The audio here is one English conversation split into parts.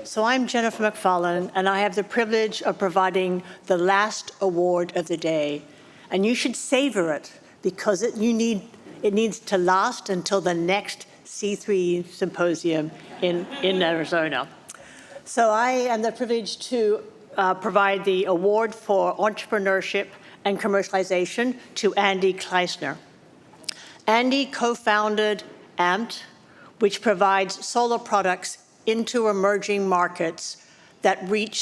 So I'm Jennifer McFarlane, and I have the privilege of providing the last award of the day. And you should savor it, because it needs to last until the next C3E symposium in Arizona. So I am the privilege to provide the award for entrepreneurship and commercialization to Andi Kleissner. Andi co-founded AMPT, which provides solar products into emerging markets that meet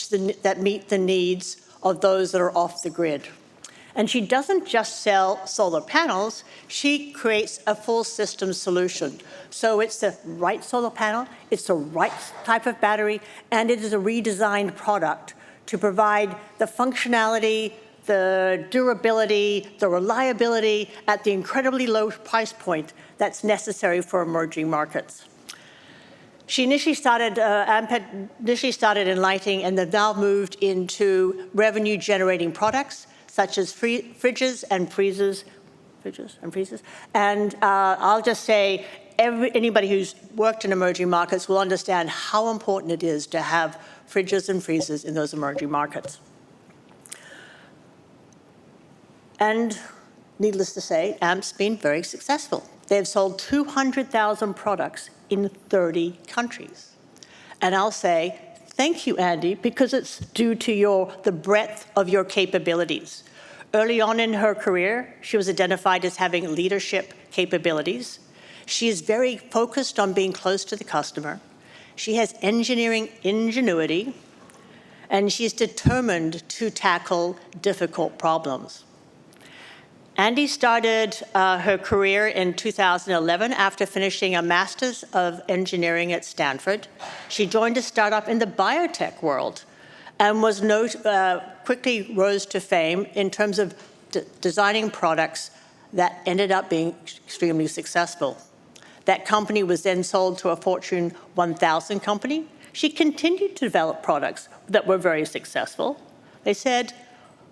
the needs of those that are off the grid. And she doesn't just sell solar panels, she creates a full system solution. So it's the right solar panel, it's the right type of battery, and it is a redesigned product to provide the functionality, the durability, the reliability at the incredibly low price point that's necessary for emerging markets. She initially started, AMPT initially started in lighting, and they've now moved into revenue-generating products such as fridges and freezers. And I'll just say, anybody who's worked in emerging markets will understand how important it is to have fridges and freezers in those emerging markets. And needless to say, AMPT's been very successful. They've sold 200,000 products in 30 countries. And I'll say, thank you, Andi, because it's due to the breadth of your capabilities. Early on in her career, she was identified as having leadership capabilities. She is very focused on being close to the customer. She has engineering ingenuity, and she's determined to tackle difficult problems. Andi started her career in 2011 after finishing a Master's of Engineering at Stanford. She joined a startup in the biotech world and quickly rose to fame in terms of designing products that ended up being extremely successful. That company was then sold to a Fortune 1000 company. She continued to develop products that were very successful. They said,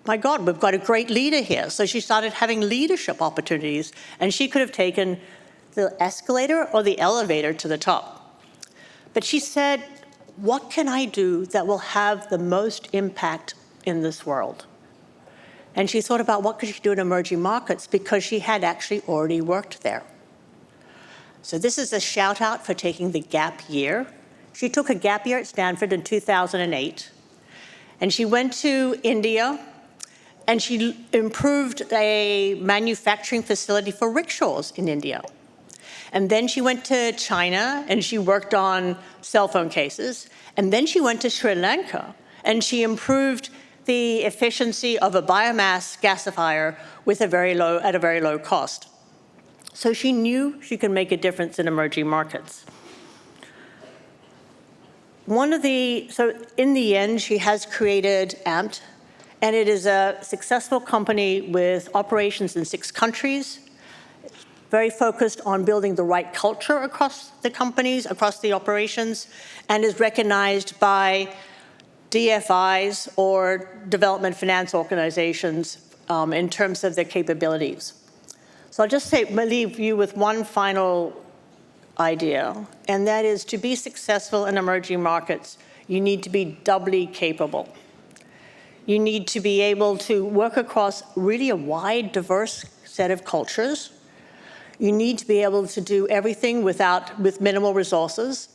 my God, we've got a great leader here. So she started having leadership opportunities, and she could have taken the escalator or the elevator to the top. But she said, what can I do that will have the most impact in this world? And she thought about what could she do in emerging markets, because she had actually already worked there. So this is a shout out for taking the gap year. She took a gap year at Stanford in 2008, and she went to India, and she improved a manufacturing facility for rickshaws in India. And then she went to China, and she worked on cell phone cases. And then she went to Sri Lanka, and she improved the efficiency of a biomass gasifier at a very low cost. So she knew she could make a difference in emerging markets. So in the end, she has created AMPT, and it is a successful company with operations in 6 countries, very focused on building the right culture across the companies, across the operations, and is recognized by DFIs or development finance organizations in terms of their capabilities. So I'll just leave you with one final idea, and that is, to be successful in emerging markets, you need to be doubly capable. You need to be able to work across really a wide, diverse set of cultures. You need to be able to do everything with minimal resources.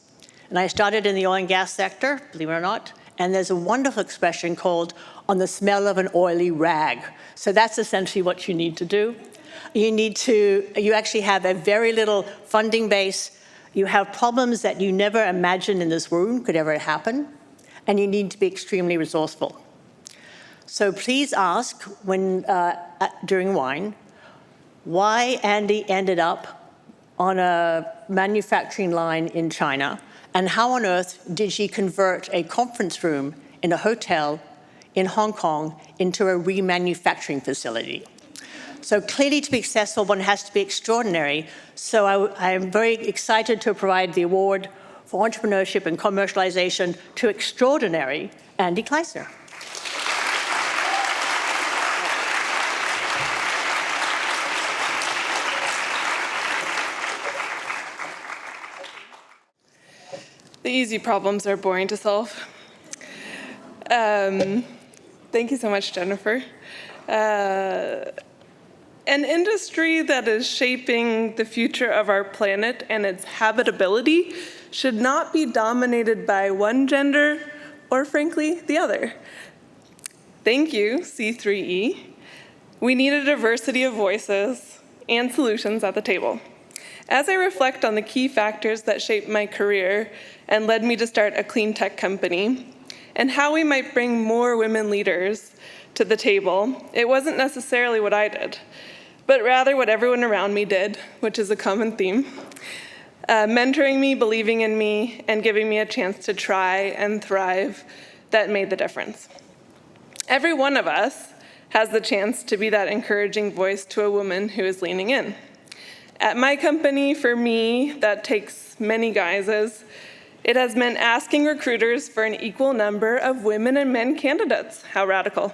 And I started in the oil and gas sector, believe it or not, and there's a wonderful expression called on the smell of an oily rag. So that's essentially what you need to do. You actually have a very little funding base. You have problems that you never imagined in this room could ever happen, and you need to be extremely resourceful. So please ask during wine why Andi ended up on a manufacturing line in China, and how on earth did she convert a conference room in a hotel in Hong Kong into a remanufacturing facility. So clearly, to be successful, one has to be extraordinary. So I am very excited to provide the award for entrepreneurship and commercialization to extraordinary Andi Kleissner. The easy problems are boring to solve. Thank you so much, Jennifer. An industry that is shaping the future of our planet and its habitability should not be dominated by one gender or, frankly, the other. Thank you, C3E. We need a diversity of voices and solutions at the table. As I reflect on the key factors that shaped my career and led me to start a clean tech company, and how we might bring more women leaders to the table, it wasn't necessarily what I did, but rather what everyone around me did, which is a common theme. Mentoring me, believing in me, and giving me a chance to try and thrive that made the difference. Every one of us has the chance to be that encouraging voice to a woman who is leaning in. At my company, for me, that takes many guises. It has meant asking recruiters for an equal number of women and men candidates. How radical.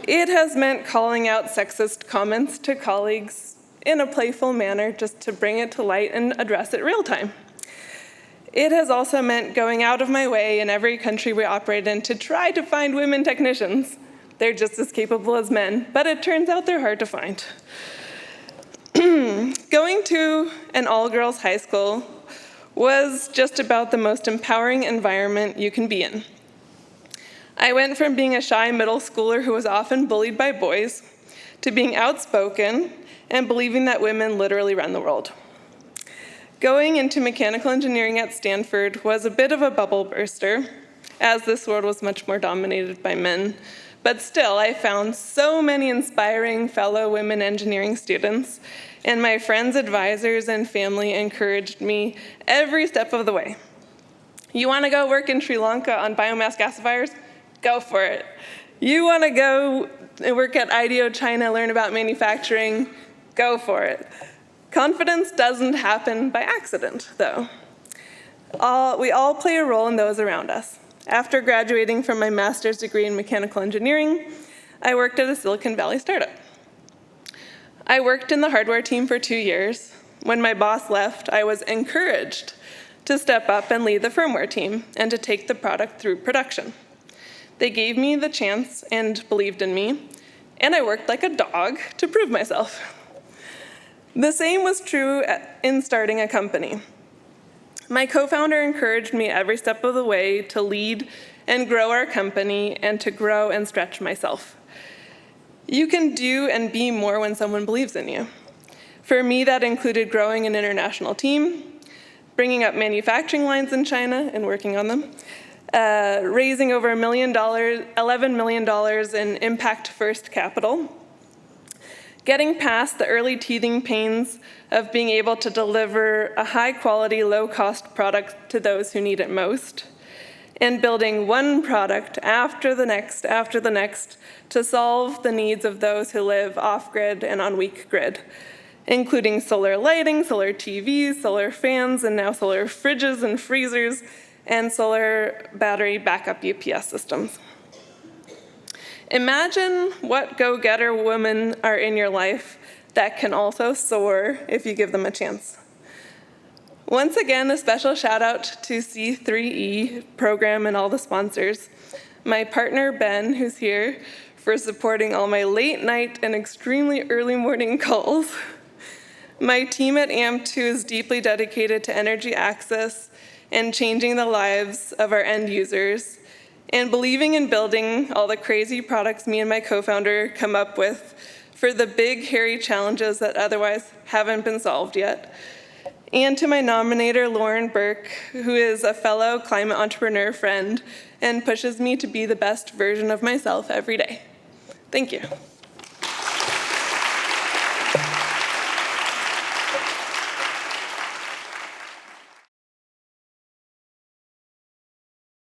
It has meant calling out sexist comments to colleagues in a playful manner just to bring it to light and address it real time. It has also meant going out of my way in every country we operate in to try to find women technicians. They're just as capable as men, but it turns out they're hard to find. Going to an all-girls high school was just about the most empowering environment you can be in. I went from being a shy middle schooler who was often bullied by boys to being outspoken and believing that women literally run the world. Going into mechanical engineering at Stanford was a bit of a bubble burster, as this world was much more dominated by men. But still, I found so many inspiring fellow women engineering students, and my friends, advisors, and family encouraged me every step of the way. You want to go work in Sri Lanka on biomass gasifiers? Go for it. You want to go and work at IDEO China, learn about manufacturing? Go for it. Confidence doesn't happen by accident, though. We all play a role in those around us. After graduating from my master's degree in mechanical engineering, I worked at a Silicon Valley startup. I worked in the hardware team for 2 years. When my boss left, I was encouraged to step up and lead the firmware team and to take the product through production. They gave me the chance and believed in me, and I worked like a dog to prove myself. The same was true in starting a company. My co-founder encouraged me every step of the way to lead and grow our company and to grow and stretch myself. You can do and be more when someone believes in you. For me, that included growing an international team, bringing up manufacturing lines in China and working on them, raising over $11 million in impact-first capital, getting past the early teething pains of being able to deliver a high-quality, low-cost product to those who need it most, and building one product after the next to solve the needs of those who live off-grid and on weak grid, including solar lighting, solar TVs, solar fans, and now solar fridges and freezers, and solar battery backup UPS systems. Imagine what go-getter women are in your life that can also soar if you give them a chance. Once again, a special shout out to C3E program and all the sponsors. My partner, Ben, who's here, for supporting all my late night and extremely early morning calls. My team at AMP, who is deeply dedicated to energy access and changing the lives of our end users, and believing in building all the crazy products me and my co-founder come up with for the big, hairy challenges that otherwise haven't been solved yet. And to my nominator, Lauren Burke, who is a fellow climate entrepreneur friend and pushes me to be the best version of myself every day. Thank you.